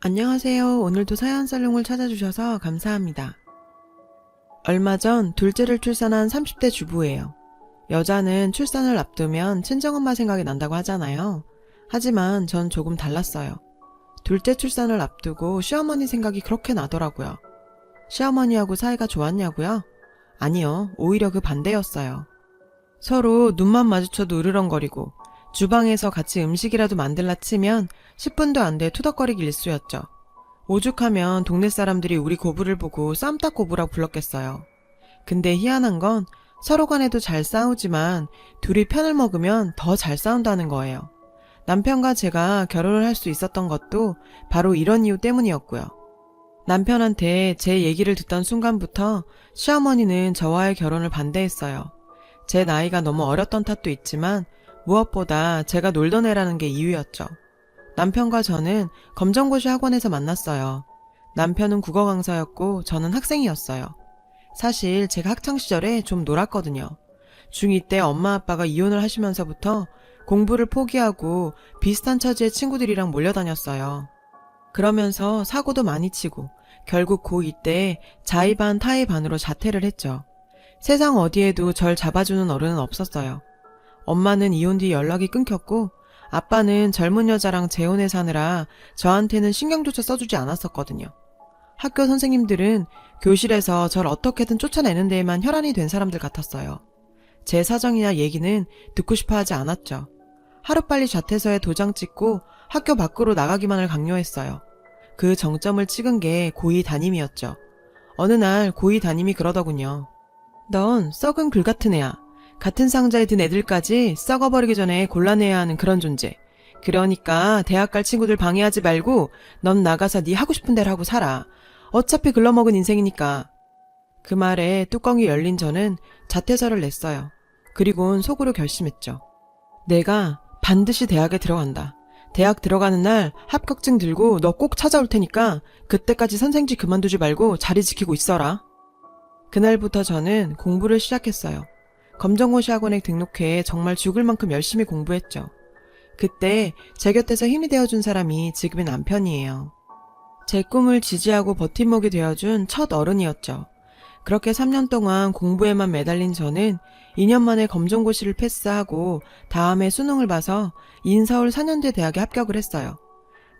안녕하세요. 오늘도 사연 살롱을 찾아주셔서 감사합니다. 얼마 전 둘째를 출산한 30대 주부예요. 여자는 출산을 앞두면 친정엄마 생각이 난다고 하잖아요. 하지만 전 조금 달랐어요. 둘째 출산을 앞두고 시어머니 생각이 그렇게 나더라고요. 시어머니하고 사이가 좋았냐고요? 아니요. 오히려 그 반대였어요. 서로 눈만 마주쳐도 으르렁거리고 주방에서 같이 음식이라도 만들라 치면 10분도 안 돼 투덕거리기 일쑤였죠. 오죽하면 동네 사람들이 우리 고부를 보고 쌈딱 고부라고 불렀겠어요. 근데 희한한 건 서로 간에도 잘 싸우지만 둘이 편을 먹으면 더 잘 싸운다는 거예요. 남편과 제가 결혼을 할 수 있었던 것도 바로 이런 이유 때문이었고요. 남편한테 제 얘기를 듣던 순간부터 시어머니는 저와의 결혼을 반대했어요. 제 나이가 너무 어렸던 탓도 있지만 무엇보다 제가 놀던 애라는 게 이유였죠. 남편과 저는 검정고시 학원에서 만났어요. 남편은 국어 강사였고 저는 학생이었어요. 사실 제가 학창시절에 좀 놀았거든요. 중2 때 엄마 아빠가 이혼을 하시면서부터 공부를 포기하고 비슷한 처지의 친구들이랑 몰려다녔어요. 그러면서 사고도 많이 치고 결국 고2 때 자의 반 타의 반으로 자퇴를 했죠. 세상 어디에도 절 잡아주는 어른은 없었어요. 엄마는 이혼 뒤 연락이 끊겼고 아빠는 젊은 여자랑 재혼해 사느라 저한테는 신경조차 써주지 않았었거든요. 학교 선생님들은 교실에서 절 어떻게든 쫓아내는 데에만 혈안이 된 사람들 같았어요. 제 사정이나 얘기는 듣고 싶어 하지 않았죠. 하루빨리 자퇴서에 도장 찍고 학교 밖으로 나가기만을 강요했어요. 그 정점을 찍은 게 고2 담임이었죠. 어느 날 고2 담임이 그러더군요. 넌 썩은 글 같은 애야. 같은 상자에 든 애들까지 썩어버리기 전에 골라내야 하는 그런 존재. 그러니까 대학 갈 친구들 방해하지 말고 넌 나가서 네 하고 싶은 대로 하고 살아. 어차피 글러먹은 인생이니까. 그 말에 뚜껑이 열린 저는 자퇴서를 냈어요. 그리고는 속으로 결심했죠. 내가 반드시 대학에 들어간다. 대학 들어가는 날 합격증 들고 너 꼭 찾아올 테니까 그때까지 선생직 그만두지 말고 자리 지키고 있어라. 그날부터 저는 공부를 시작했어요. 검정고시 학원에 등록해 정말 죽을 만큼 열심히 공부했죠. 그때 제 곁에서 힘이 되어준 사람이 지금의 남편이에요. 제 꿈을 지지하고 버팀목이 되어준 첫 어른이었죠. 그렇게 3년 동안 공부에만 매달린 저는 2년 만에 검정고시를 패스하고 다음에 수능을 봐서 인서울 4년제 대학에 합격을 했어요.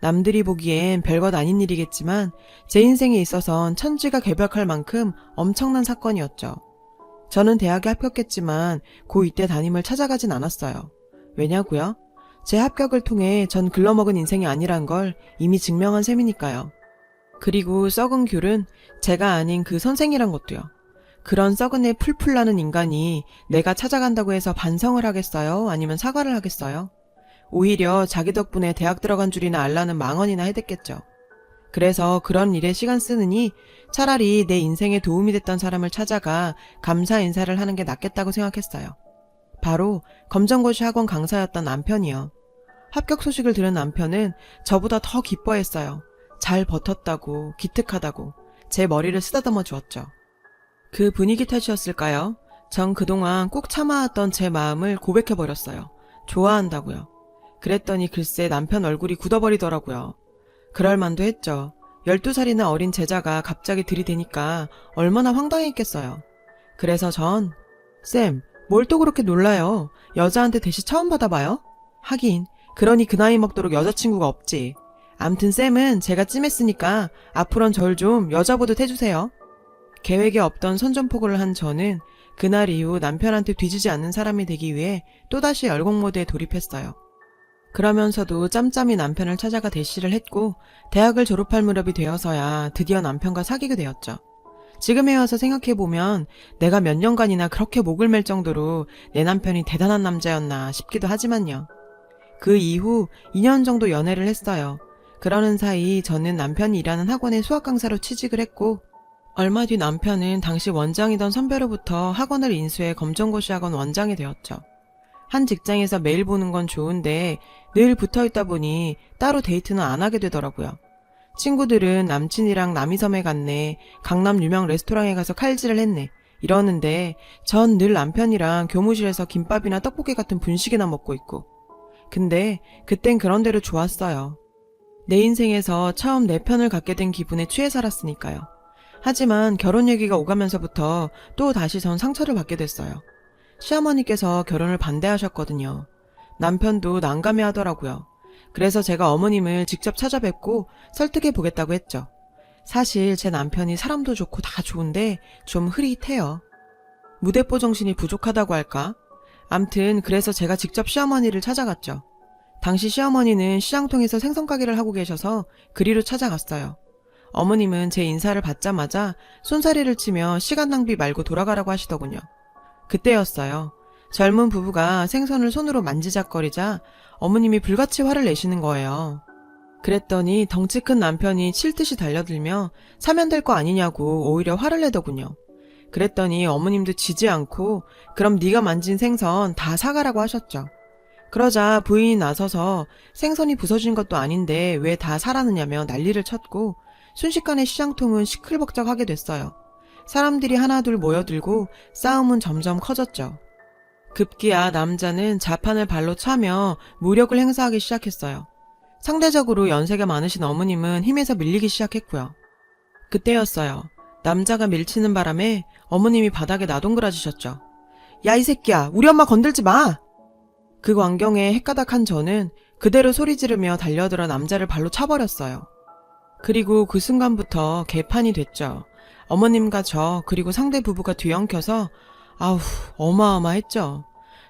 남들이 보기엔 별것 아닌 일이겠지만 제 인생에 있어선 천지가 개벽할 만큼 엄청난 사건이었죠. 저는 대학에 합격했지만 고2 때 담임을 찾아가진 않았어요. 왜냐고요? 제 합격을 통해 전 글러먹은 인생이 아니란 걸 이미 증명한 셈이니까요. 그리고 썩은 귤은 제가 아닌 그 선생이란 것도요. 그런 썩은 애 풀풀 나는 인간이 내가 찾아간다고 해서 반성을 하겠어요? 아니면 사과를 하겠어요? 오히려 자기 덕분에 대학 들어간 줄이나 알라는 망언이나 해댔겠죠. 그래서 그런 일에 시간 쓰느니 차라리 내 인생에 도움이 됐던 사람을 찾아가 감사 인사를 하는 게 낫겠다고 생각했어요. 바로 검정고시 학원 강사였던 남편이요. 합격 소식을 들은 남편은 저보다 더 기뻐했어요. 잘 버텼다고, 기특하다고 제 머리를 쓰다듬어 주었죠. 그 분위기 탓이었을까요? 전 그동안 꼭 참아왔던 제 마음을 고백해버렸어요. 좋아한다고요. 그랬더니 글쎄 남편 얼굴이 굳어버리더라고요. 그럴만도 했죠. 12살이나 어린 제자가 갑자기 들이대니까 얼마나 황당했겠어요. 그래서 전 쌤, 뭘 또 그렇게 놀라요. 여자한테 대시 처음 받아봐요? 하긴 그러니 그 나이 먹도록 여자친구가 없지. 암튼 쌤은 제가 찜했으니까 앞으론 절 좀 여자 보듯 해주세요. 계획에 없던 선전포고를 한 저는 그날 이후 남편한테 뒤지지 않는 사람이 되기 위해 또다시 열공 모드에 돌입했어요. 그러면서도 짬짬이 남편을 찾아가 대시를 했고 대학을 졸업할 무렵이 되어서야 드디어 남편과 사귀게 되었죠. 지금에 와서 생각해보면 내가 몇 년간이나 그렇게 목을 맬 정도로 내 남편이 대단한 남자였나 싶기도 하지만요. 그 이후 2년 정도 연애를 했어요. 그러는 사이 저는 남편이 일하는 학원에 수학 강사로 취직을 했고 얼마 뒤 남편은 당시 원장이던 선배로부터 학원을 인수해 검정고시 학원 원장이 되었죠. 한 직장에서 매일 보는 건 좋은데 늘 붙어있다 보니 따로 데이트는 안 하게 되더라고요. 친구들은 남친이랑 남이섬에 갔네, 강남 유명 레스토랑에 가서 칼질을 했네 이러는데 전 늘 남편이랑 교무실에서 김밥이나 떡볶이 같은 분식이나 먹고 있고. 근데 그땐 그런 대로 좋았어요. 내 인생에서 처음 내 편을 갖게 된 기분에 취해 살았으니까요. 하지만 결혼 얘기가 오가면서부터 또 다시 전 상처를 받게 됐어요. 시어머니께서 결혼을 반대하셨거든요. 남편도 난감해 하더라고요. 그래서 제가 어머님을 직접 찾아뵙고 설득해 보겠다고 했죠. 사실 제 남편이 사람도 좋고 다 좋은데 좀 흐릿해요. 무대뽀 정신이 부족하다고 할까? 암튼 그래서 제가 직접 시어머니를 찾아갔죠. 당시 시어머니는 시장통에서 생선가게를 하고 계셔서 그리로 찾아갔어요. 어머님은 제 인사를 받자마자 손사래를 치며 시간 낭비 말고 돌아가라고 하시더군요. 그때였어요. 젊은 부부가 생선을 손으로 만지작거리자 어머님이 불같이 화를 내시는 거예요. 그랬더니 덩치 큰 남편이 칠 듯이 달려들며 사면 될 거 아니냐고 오히려 화를 내더군요. 그랬더니 어머님도 지지 않고 그럼 네가 만진 생선 다 사가라고 하셨죠. 그러자 부인이 나서서 생선이 부서진 것도 아닌데 왜 다 사라느냐며 난리를 쳤고 순식간에 시장통은 시끌벅적하게 됐어요. 사람들이 하나둘 모여들고 싸움은 점점 커졌죠. 급기야 남자는 자판을 발로 차며 무력을 행사하기 시작했어요. 상대적으로 연세가 많으신 어머님은 힘에서 밀리기 시작했고요. 그때였어요. 남자가 밀치는 바람에 어머님이 바닥에 나동그라지셨죠. 야, 이 새끼야, 우리 엄마 건들지 마! 그 광경에 헷가닥한 저는 그대로 소리 지르며 달려들어 남자를 발로 차버렸어요. 그리고 그 순간부터 개판이 됐죠. 어머님과 저 그리고 상대 부부가 뒤엉켜서 아우 어마어마했죠.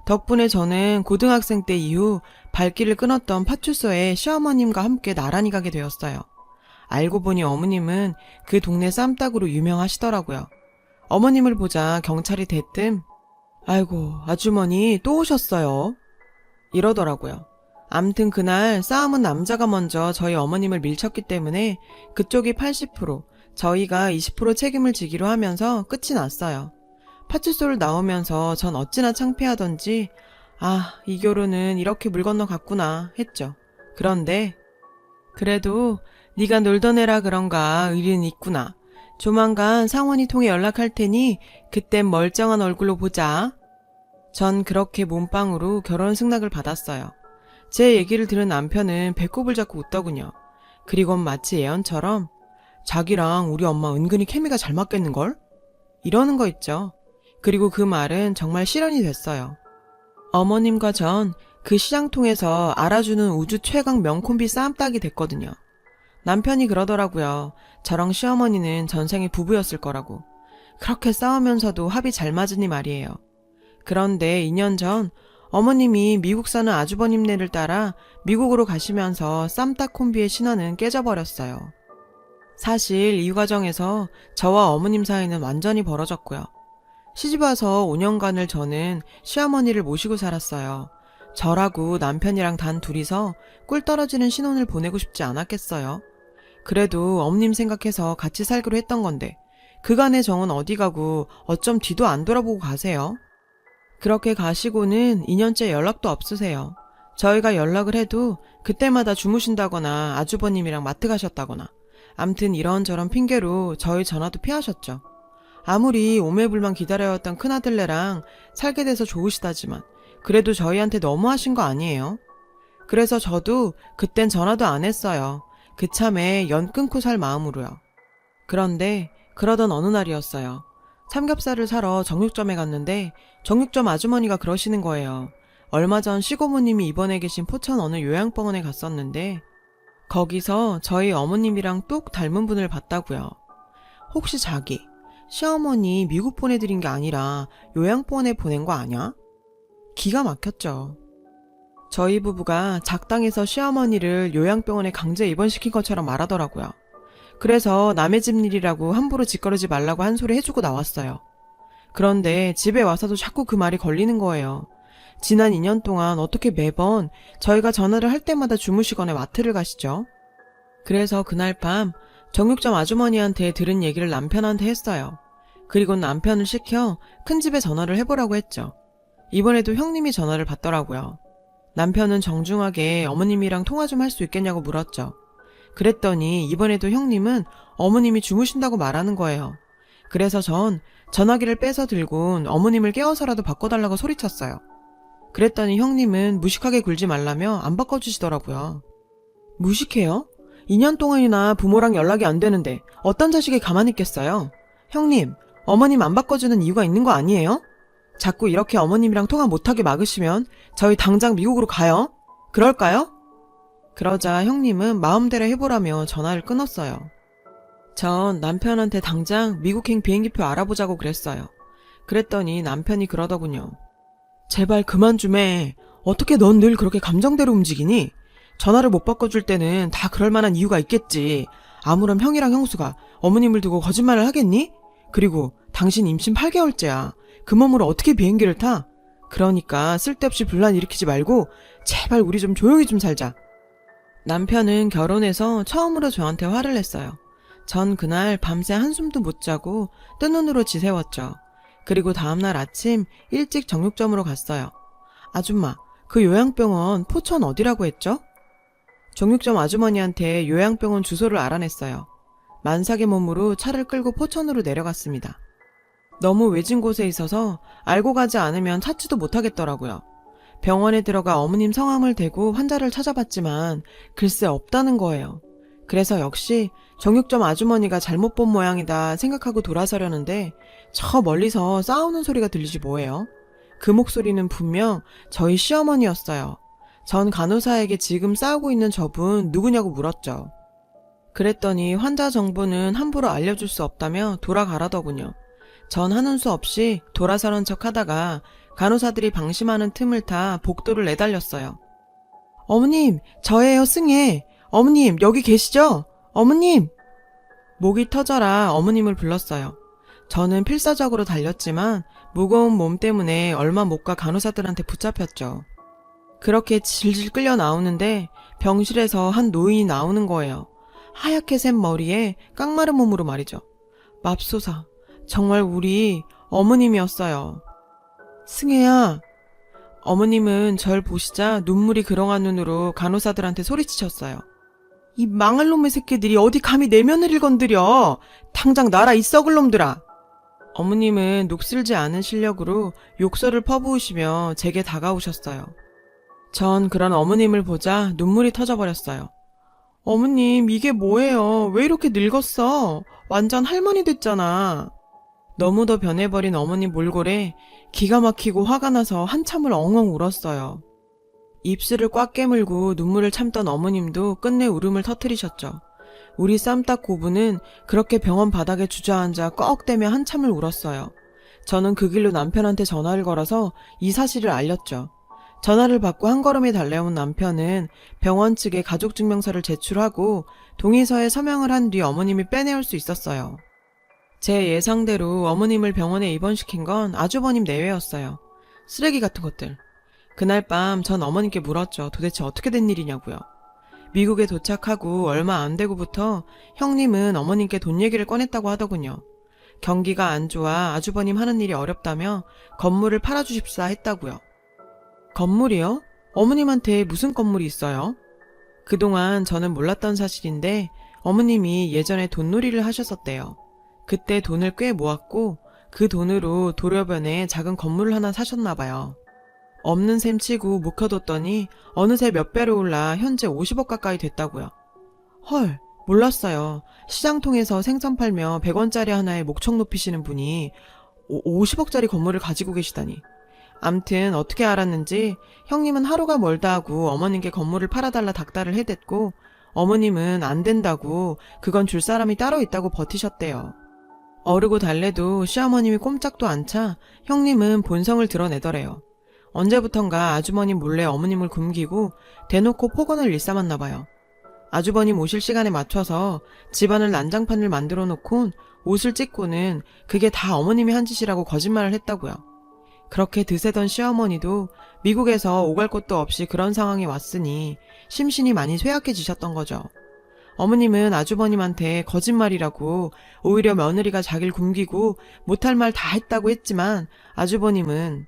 덕분에 저는 고등학생 때 이후 발길을 끊었던 파출소에 시어머님과 함께 나란히 가게 되었어요. 알고 보니 어머님은 그 동네 쌈딱으로 유명하시더라고요. 어머님을 보자 경찰이 대뜸 아이고 아주머니 또 오셨어요. 이러더라고요. 암튼 그날 싸움은 남자가 먼저 저희 어머님을 밀쳤기 때문에 그쪽이 80%, 저희가 20% 책임을 지기로 하면서 끝이 났어요. 파출소를 나오면서 전 어찌나 창피하던지 아, 이 결혼은 이렇게 물 건너갔구나 했죠. 그런데 그래도 네가 놀던 애라 그런가 의리는 있구나. 조만간 상원이 통해 연락할 테니 그땐 멀쩡한 얼굴로 보자. 전 그렇게 몸빵으로 결혼 승낙을 받았어요. 제 얘기를 들은 남편은 배꼽을 잡고 웃더군요. 그리곤 마치 예언처럼 자기랑 우리 엄마 은근히 케미가 잘 맞겠는걸? 이러는 거 있죠. 그리고 그 말은 정말 실현이 됐어요. 어머님과 전 그 시장통에서 알아주는 우주 최강 명콤비 싸움딱이 됐거든요. 남편이 그러더라고요. 저랑 시어머니는 전생에 부부였을 거라고. 그렇게 싸우면서도 합이 잘 맞으니 말이에요. 그런데 2년 전 어머님이 미국 사는 아주버님네를 따라 미국으로 가시면서 쌈딱 콤비의 신화는 깨져버렸어요. 사실 이 과정에서 저와 어머님 사이는 완전히 벌어졌고요. 시집와서 5년간을 저는 시어머니를 모시고 살았어요. 저라고 남편이랑 단 둘이서 꿀 떨어지는 신혼을 보내고 싶지 않았겠어요. 그래도 어머님 생각해서 같이 살기로 했던 건데 그간의 정은 어디 가고 어쩜 뒤도 안 돌아보고 가세요? 그렇게 가시고는 2년째 연락도 없으세요. 저희가 연락을 해도 그때마다 주무신다거나 아주버님이랑 마트 가셨다거나 암튼 이런저런 핑계로 저희 전화도 피하셨죠. 아무리 오매불만 기다려왔던 큰아들네랑 살게 돼서 좋으시다지만 그래도 저희한테 너무하신 거 아니에요? 그래서 저도 그땐 전화도 안 했어요. 그참에 연 끊고 살 마음으로요. 그런데 그러던 어느 날이었어요. 삼겹살을 사러 정육점에 갔는데 정육점 아주머니가 그러시는 거예요. 얼마 전 시고모님이 입원해 계신 포천 어느 요양병원에 갔었는데 거기서 저희 어머님이랑 똑 닮은 분을 봤다고요. 혹시 자기 시어머니 미국 보내드린 게 아니라 요양병원에 보낸 거 아냐? 기가 막혔죠. 저희 부부가 작당에서 시어머니를 요양병원에 강제 입원시킨 것처럼 말하더라고요. 그래서 남의 집 일이라고 함부로 짓거리지 말라고 한 소리 해주고 나왔어요. 그런데 집에 와서도 자꾸 그 말이 걸리는 거예요. 지난 2년 동안 어떻게 매번 저희가 전화를 할 때마다 주무시거나 마트를 가시죠? 그래서 그날 밤 정육점 아주머니한테 들은 얘기를 남편한테 했어요. 그리고 남편을 시켜 큰 집에 전화를 해보라고 했죠. 이번에도 형님이 전화를 받더라고요. 남편은 정중하게 어머님이랑 통화 좀 할 수 있겠냐고 물었죠. 그랬더니 이번에도 형님은 어머님이 주무신다고 말하는 거예요. 그래서 전 전화기를 빼서 들고 어머님을 깨워서라도 바꿔달라고 소리쳤어요. 그랬더니 형님은 무식하게 굴지 말라며 안 바꿔주시더라고요. 무식해요? 2년 동안이나 부모랑 연락이 안 되는데 어떤 자식이 가만히 있겠어요? 형님, 어머님 안 바꿔주는 이유가 있는 거 아니에요? 자꾸 이렇게 어머님이랑 통화 못하게 막으시면 저희 당장 미국으로 가요? 그럴까요? 그러자 형님은 마음대로 해보라며 전화를 끊었어요. 전 남편한테 당장 미국행 비행기표 알아보자고 그랬어요. 그랬더니 남편이 그러더군요. 제발 그만 좀 해. 어떻게 넌 늘 그렇게 감정대로 움직이니? 전화를 못 바꿔줄 때는 다 그럴 만한 이유가 있겠지. 아무런 형이랑 형수가 어머님을 두고 거짓말을 하겠니? 그리고 당신 임신 8개월째야. 그 몸으로 어떻게 비행기를 타? 그러니까 쓸데없이 분란 일으키지 말고 제발 우리 좀 조용히 좀 살자. 남편은 결혼해서 처음으로 저한테 화를 냈어요. 전 그날 밤새 한숨도 못 자고 뜬 눈으로 지새웠죠. 그리고 다음날 아침 일찍 정육점으로 갔어요. 아줌마, 그 요양병원 포천 어디라고 했죠? 정육점 아주머니한테 요양병원 주소를 알아냈어요. 만삭의 몸으로 차를 끌고 포천으로 내려갔습니다. 너무 외진 곳에 있어서 알고 가지 않으면 찾지도 못하겠더라고요. 병원에 들어가 어머님 성함을 대고 환자를 찾아봤지만 글쎄 없다는 거예요. 그래서 역시 정육점 아주머니가 잘못 본 모양이다 생각하고 돌아서려는데 저 멀리서 싸우는 소리가 들리지 뭐예요. 그 목소리는 분명 저희 시어머니였어요. 전 간호사에게 지금 싸우고 있는 저분 누구냐고 물었죠. 그랬더니 환자 정보는 함부로 알려줄 수 없다며 돌아가라더군요. 전 하는 수 없이 돌아서는 척 하다가 간호사들이 방심하는 틈을 타 복도를 내달렸어요. 어머님, 저예요, 승혜. 어머님, 여기 계시죠? 어머님! 목이 터져라 어머님을 불렀어요. 저는 필사적으로 달렸지만 무거운 몸 때문에 얼마 못 가 간호사들한테 붙잡혔죠. 그렇게 질질 끌려 나오는데 병실에서 한 노인이 나오는 거예요. 하얗게 샌 머리에 깡마른 몸으로 말이죠. 맙소사, 정말 우리 어머님이었어요. 승혜야. 어머님은 절 보시자 눈물이 그렁한 눈으로 간호사들한테 소리치셨어요. 이 망할 놈의 새끼들이 어디 감히 내 며느리를 건드려. 당장 놔라 이 썩을 놈들아. 어머님은 녹슬지 않은 실력으로 욕설을 퍼부으시며 제게 다가오셨어요. 전 그런 어머님을 보자 눈물이 터져버렸어요. 어머님, 이게 뭐예요? 왜 이렇게 늙었어? 완전 할머니 됐잖아. 너무도 변해버린 어머님 몰골에 기가 막히고 화가 나서 한참을 엉엉 울었어요. 입술을 꽉 깨물고 눈물을 참던 어머님도 끝내 울음을 터뜨리셨죠. 우리 쌈딱 고부는 그렇게 병원 바닥에 주저앉아 꺽대며 한참을 울었어요. 저는 그 길로 남편한테 전화를 걸어서 이 사실을 알렸죠. 전화를 받고 한 걸음에 달려온 남편은 병원 측에 가족증명서를 제출하고 동의서에 서명을 한 뒤 어머님이 빼내올 수 있었어요. 제 예상대로 어머님을 병원에 입원시킨 건 아주버님 내외였어요. 쓰레기 같은 것들. 그날 밤 전 어머님께 물었죠. 도대체 어떻게 된 일이냐고요. 미국에 도착하고 얼마 안 되고부터 형님은 어머님께 돈 얘기를 꺼냈다고 하더군요. 경기가 안 좋아 아주버님 하는 일이 어렵다며 건물을 팔아주십사 했다고요. 건물이요? 어머님한테 무슨 건물이 있어요? 그동안 저는 몰랐던 사실인데 어머님이 예전에 돈놀이를 하셨었대요. 그때 돈을 꽤 모았고 그 돈으로 도려변에 작은 건물을 하나 사셨나 봐요. 없는 셈 치고 묵혀뒀더니 어느새 몇 배로 올라 현재 50억 가까이 됐다고요. 헐, 몰랐어요. 시장 통해서 생선 팔며 100원짜리 하나에 목청 높이시는 분이 50억짜리 건물을 가지고 계시다니. 암튼 어떻게 알았는지 형님은 하루가 멀다 하고 어머님께 건물을 팔아달라 닥달을 해댔고 어머님은 안 된다고 그건 줄 사람이 따로 있다고 버티셨대요. 어르고 달래도 시어머님이 꼼짝도 안 차 형님은 본성을 드러내더래요. 언제부턴가 아주머님 몰래 어머님을 굶기고 대놓고 폭언을 일삼았나 봐요. 아주버님 오실 시간에 맞춰서 집안을 난장판을 만들어 놓곤 옷을 찢고는 그게 다 어머님이 한 짓이라고 거짓말을 했다고요. 그렇게 드세던 시어머니도 미국에서 오갈 곳도 없이 그런 상황에 왔으니 심신이 많이 쇠약해지셨던 거죠. 어머님은 아주버님한테 거짓말이라고 오히려 며느리가 자기를 굶기고 못할 말 다 했다고 했지만 아주버님은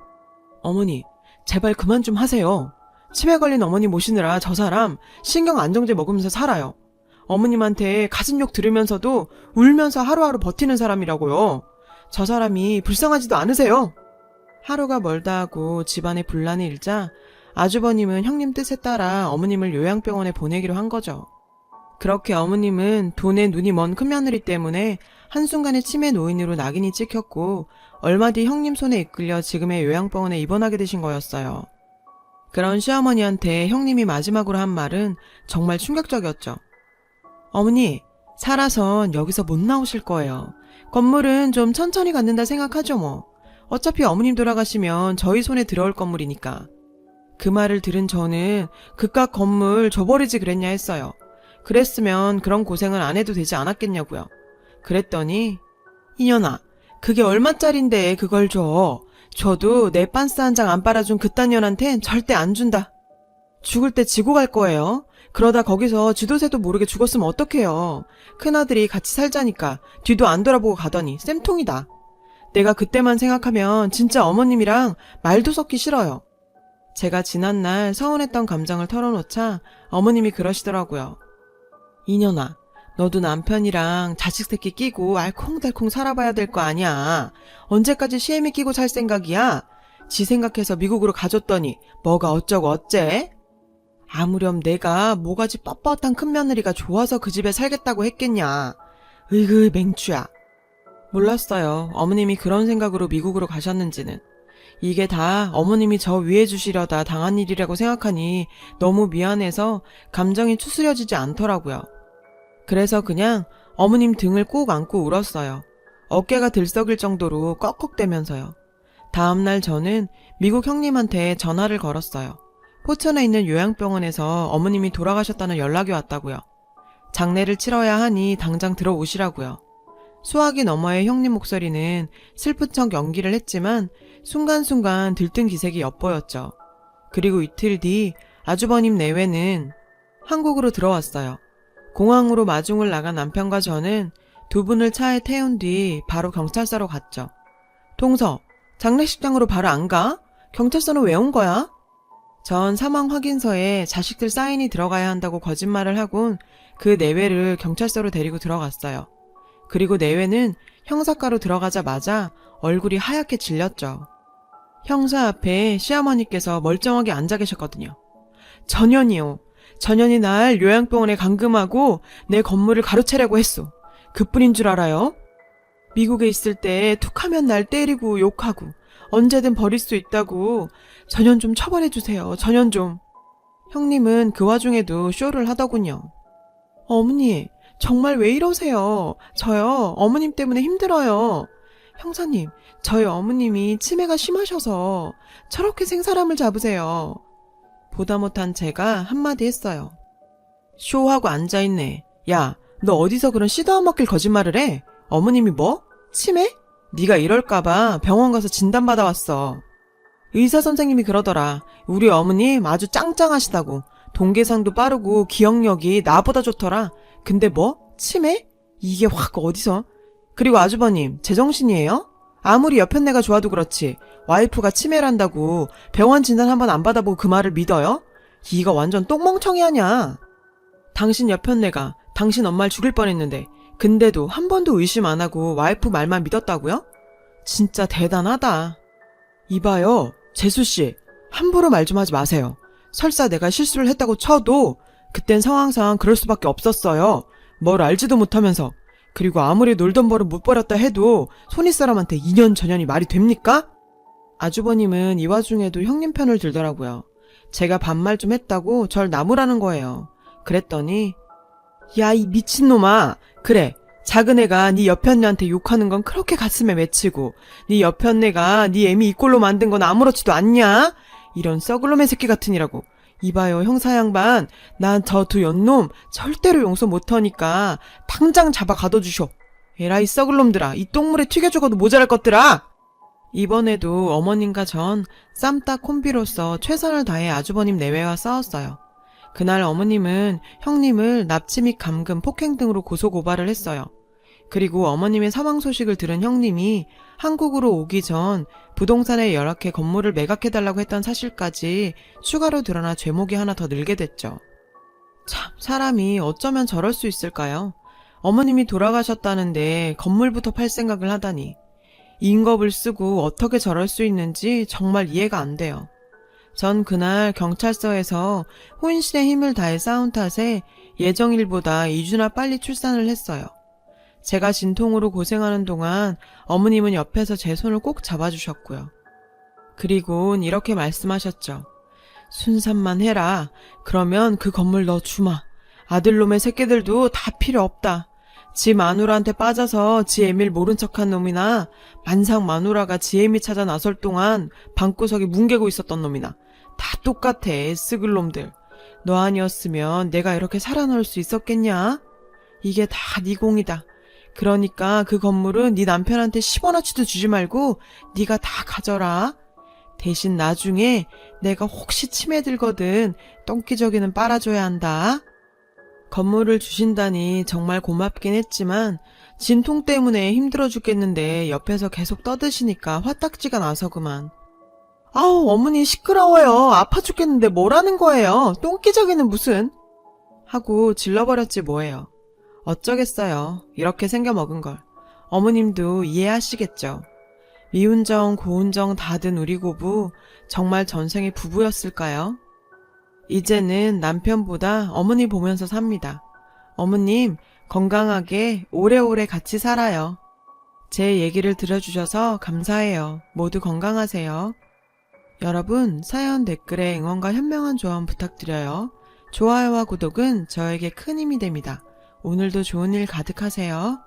어머니 제발 그만 좀 하세요. 치매 걸린 어머니 모시느라 저 사람 신경 안정제 먹으면서 살아요. 어머님한테 가진 욕 들으면서도 울면서 하루하루 버티는 사람이라고요. 저 사람이 불쌍하지도 않으세요? 하루가 멀다 하고 집안에 분란이 일자 아주버님은 형님 뜻에 따라 어머님을 요양병원에 보내기로 한 거죠. 그렇게 어머님은 돈에 눈이 먼 큰며느리 때문에 한순간에 치매 노인으로 낙인이 찍혔고 얼마 뒤 형님 손에 이끌려 지금의 요양병원에 입원하게 되신 거였어요. 그런 시어머니한테 형님이 마지막으로 한 말은 정말 충격적이었죠. 어머니, 살아선 여기서 못 나오실 거예요. 건물은 좀 천천히 갖는다 생각하죠 뭐. 어차피 어머님 돌아가시면 저희 손에 들어올 건물이니까. 그 말을 들은 저는 그깟 건물 줘버리지 그랬냐 했어요. 그랬으면 그런 고생을 안 해도 되지 않았겠냐고요. 그랬더니 이년아, 그게 얼마짜린데 그걸 줘. 줘도 내 빤스 한 장 안 빨아준 그딴 년한텐 절대 안 준다. 죽을 때 지고 갈 거예요. 그러다 거기서 쥐도새도 모르게 죽었으면 어떡해요. 큰아들이 같이 살자니까 뒤도 안 돌아보고 가더니 쌤통이다. 내가 그때만 생각하면 진짜 어머님이랑 말도 섞기 싫어요. 제가 지난날 서운했던 감정을 털어놓자 어머님이 그러시더라고요. 이년아, 너도 남편이랑 자식 새끼 끼고 알콩달콩 살아봐야 될 거 아니야. 언제까지 시애미 끼고 살 생각이야? 지 생각해서 미국으로 가줬더니 뭐가 어쩌고 어째? 아무렴 내가 모가지 뻣뻣한 큰며느리가 좋아서 그 집에 살겠다고 했겠냐. 으이그 맹추야. 몰랐어요. 어머님이 그런 생각으로 미국으로 가셨는지는. 이게 다 어머님이 저 위해 주시려다 당한 일이라고 생각하니 너무 미안해서 감정이 추스려지지 않더라고요. 그래서 그냥 어머님 등을 꼭 안고 울었어요. 어깨가 들썩일 정도로 꺽꺽대면서요. 다음날 저는 미국 형님한테 전화를 걸었어요. 포천에 있는 요양병원에서 어머님이 돌아가셨다는 연락이 왔다고요. 장례를 치러야 하니 당장 들어오시라고요. 수화기 너머의 형님 목소리는 슬픈 척 연기를 했지만 순간순간 들뜬 기색이 엿보였죠. 그리고 이틀 뒤 아주버님 내외는 한국으로 들어왔어요. 공항으로 마중을 나간 남편과 저는 두 분을 차에 태운 뒤 바로 경찰서로 갔죠. 동서, 장례식장으로 바로 안 가? 경찰서는 왜 온 거야? 전 사망 확인서에 자식들 사인이 들어가야 한다고 거짓말을 하곤 그 내외를 경찰서로 데리고 들어갔어요. 그리고 내외는 형사과로 들어가자마자 얼굴이 하얗게 질렸죠. 형사 앞에 시어머니께서 멀쩡하게 앉아 계셨거든요. 전현이요. 전현이 날 요양병원에 감금하고 내 건물을 가로채려고 했소. 그뿐인 줄 알아요? 미국에 있을 때 툭하면 날 때리고 욕하고 언제든 버릴 수 있다고. 전현 좀 처벌해주세요. 전현 좀. 형님은 그 와중에도 쇼를 하더군요. 어머니, 정말 왜 이러세요? 저요, 어머님 때문에 힘들어요. 형사님, 저희 어머님이 치매가 심하셔서 저렇게 생사람을 잡으세요. 보다 못한 제가 한마디 했어요. 쇼하고 앉아있네. 야, 너 어디서 그런 씨도 안 먹힐 거짓말을 해? 어머님이 뭐? 치매? 네가 이럴까봐 병원 가서 진단받아왔어. 의사 선생님이 그러더라. 우리 어머님 아주 짱짱하시다고. 동계상도 빠르고 기억력이 나보다 좋더라. 근데 뭐? 치매? 이게 확 어디서? 그리고 아주버님, 제정신이에요? 아무리 여편네가 좋아도 그렇지 와이프가 치매란다고 병원 진단 한번 안 받아보고 그 말을 믿어요? 이거 완전 똥멍청이 아냐. 당신 여편네가 당신 엄마를 죽일 뻔했는데 근데도 한 번도 의심 안 하고 와이프 말만 믿었다고요? 진짜 대단하다. 이봐요, 재수씨, 함부로 말 좀 하지 마세요. 설사 내가 실수를 했다고 쳐도 그땐 상황상 그럴 수밖에 없었어요. 뭘 알지도 못하면서. 그리고 아무리 놀던 버릇 못 버렸다 해도 손윗사람한테 2년 전년이 말이 됩니까? 아주버님은 이 와중에도 형님 편을 들더라고요. 제가 반말 좀 했다고 절 나무라는 거예요. 그랬더니 야, 이 미친놈아. 그래, 작은 애가 네 여편네한테 욕하는 건 그렇게 가슴에 맺히고 네 여편네가 네 애미 이 꼴로 만든 건 아무렇지도 않냐? 이런 썩을놈의 새끼 같으니라고. 이봐요, 형사 양반. 난 저 두 연놈 절대로 용서 못하니까 당장 잡아 가둬주쇼. 에라이 썩을놈들아, 이 똥물에 튀겨 죽어도 모자랄 것들아. 이번에도 어머님과 전 쌈딱 콤비로서 최선을 다해 아주버님 내외와 싸웠어요. 그날 어머님은 형님을 납치 및 감금, 폭행 등으로 고소고발을 했어요. 그리고 어머님의 사망 소식을 들은 형님이 한국으로 오기 전 부동산에 연락해 건물을 매각해달라고 했던 사실까지 추가로 드러나 죄목이 하나 더 늘게 됐죠. 참, 사람이 어쩌면 저럴 수 있을까요? 어머님이 돌아가셨다는데 건물부터 팔 생각을 하다니. 인겁을 쓰고 어떻게 저럴 수 있는지 정말 이해가 안 돼요. 전 그날 경찰서에서 혼신의 힘을 다해 싸운 탓에 예정일보다 2주나 빨리 출산을 했어요. 제가 진통으로 고생하는 동안 어머님은 옆에서 제 손을 꼭 잡아주셨고요. 그리곤 이렇게 말씀하셨죠. 순산만 해라. 그러면 그 건물 너 주마. 아들놈의 새끼들도 다 필요 없다. 지 마누라한테 빠져서 지 애밀 모른 척한 놈이나 만상 마누라가 지 애미 찾아 나설 동안 방구석에 뭉개고 있었던 놈이나 다 똑같아. 애쓰글 놈들. 너 아니었으면 내가 이렇게 살아남을 수 있었겠냐? 이게 다 네 공이다. 그러니까 그 건물은 네 남편한테 10원어치도 주지 말고 네가 다 가져라. 대신 나중에 내가 혹시 치매 들거든 똥기저귀는 빨아줘야 한다. 건물을 주신다니 정말 고맙긴 했지만 진통 때문에 힘들어 죽겠는데 옆에서 계속 떠드시니까 화딱지가 나서 그만. 아우 어머니 시끄러워요. 아파 죽겠는데 뭐라는 거예요. 똥기저귀는 무슨. 하고 질러버렸지 뭐예요. 어쩌겠어요. 이렇게 생겨먹은 걸. 어머님도 이해하시겠죠. 미운정 고운정 다 든 우리 고부 정말 전생의 부부였을까요? 이제는 남편보다 어머니 보면서 삽니다. 어머님 건강하게 오래오래 같이 살아요. 제 얘기를 들어주셔서 감사해요. 모두 건강하세요. 여러분 사연 댓글에 응원과 현명한 조언 부탁드려요. 좋아요와 구독은 저에게 큰 힘이 됩니다. 오늘도 좋은 일 가득하세요.